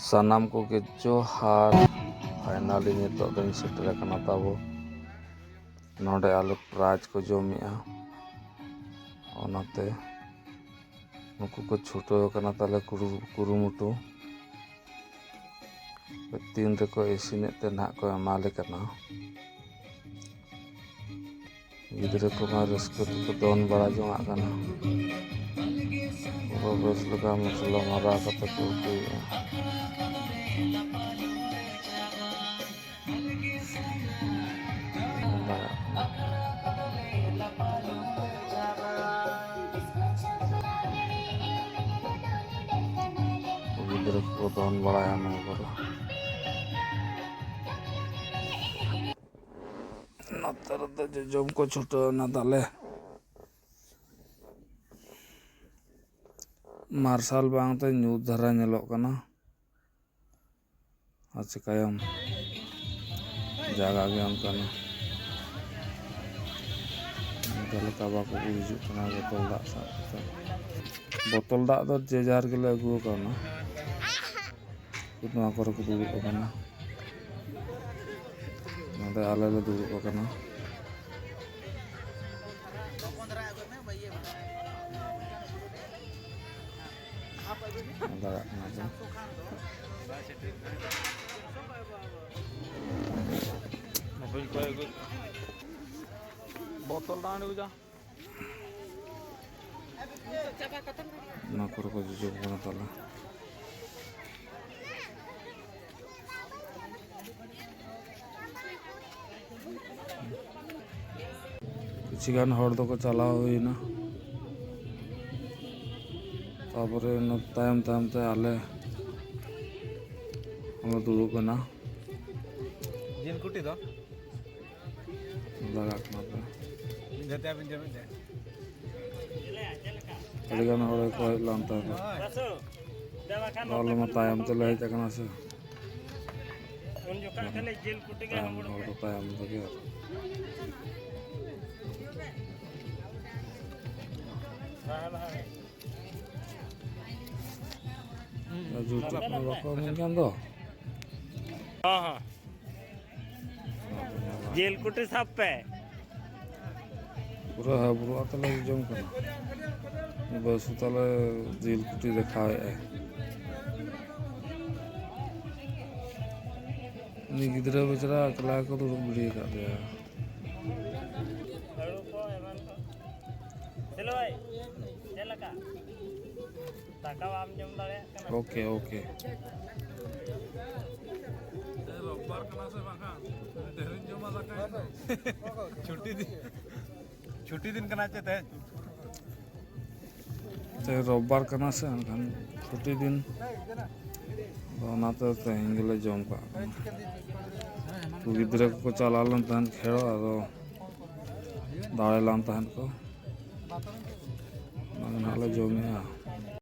सानाम को के जोहार फाइनली नितो दिन सेटल कना ताबो नोडे आलू प्राइज को जोमिया ओनाते नुकु को छुटो कना ताले कुरुमुटु तीन रेको इसिने ते ना को एमाले कना गिद्रे को मा रस्को को दोन बड़ा जोंगा कना वो बस लगा मसला मारा कते को गिद्रे को दोन बड़ा ना करो नतर तो जम को छुटो ना ताले मार्शल बांग ते न्यू धरा नेलोक कना चिकायम जागा गया कना गलता बाको उजुक कना बोतल दाग दो जे जार के अगू कना नवा करे को दुड़ुब कना नोडे आले ले दुड़ुब कना बोतल दाने बुझा ना करो को जो बना ताला किसी गान हर दो को चला हुई ना तापरे न तायम तायम ते आले हम दुड़ुब कना जिन कुटी दो लगा कना पे जते आबिन जमे दे अड़ी गान हर को लांता है म तायम ते ले कना से उन जो का खले जेल कुटी के हम हर तो तायम तो के जो टिकनो रखो मन kan दो हां हां जेल कुटी साप पे पूरा है पूरा तले जम कना बस तले जेल कुटी दिखाए है नि गिद्रा बेचारा अकला को तो बुड़ी का दिया चलो भाई चल का ताका आम जम दाड़े कना ओके ओके रब्बार कना से बाका देरिन जमा जाका छुट्टी दिन कना चते ते रब्बार कना से अनखान छुट्टी दिन ओनाते तेहेन गेले जम का गिद्रा को चलालन तहन खेड़ो आदो दाड़े लान तहन को नाले जमिया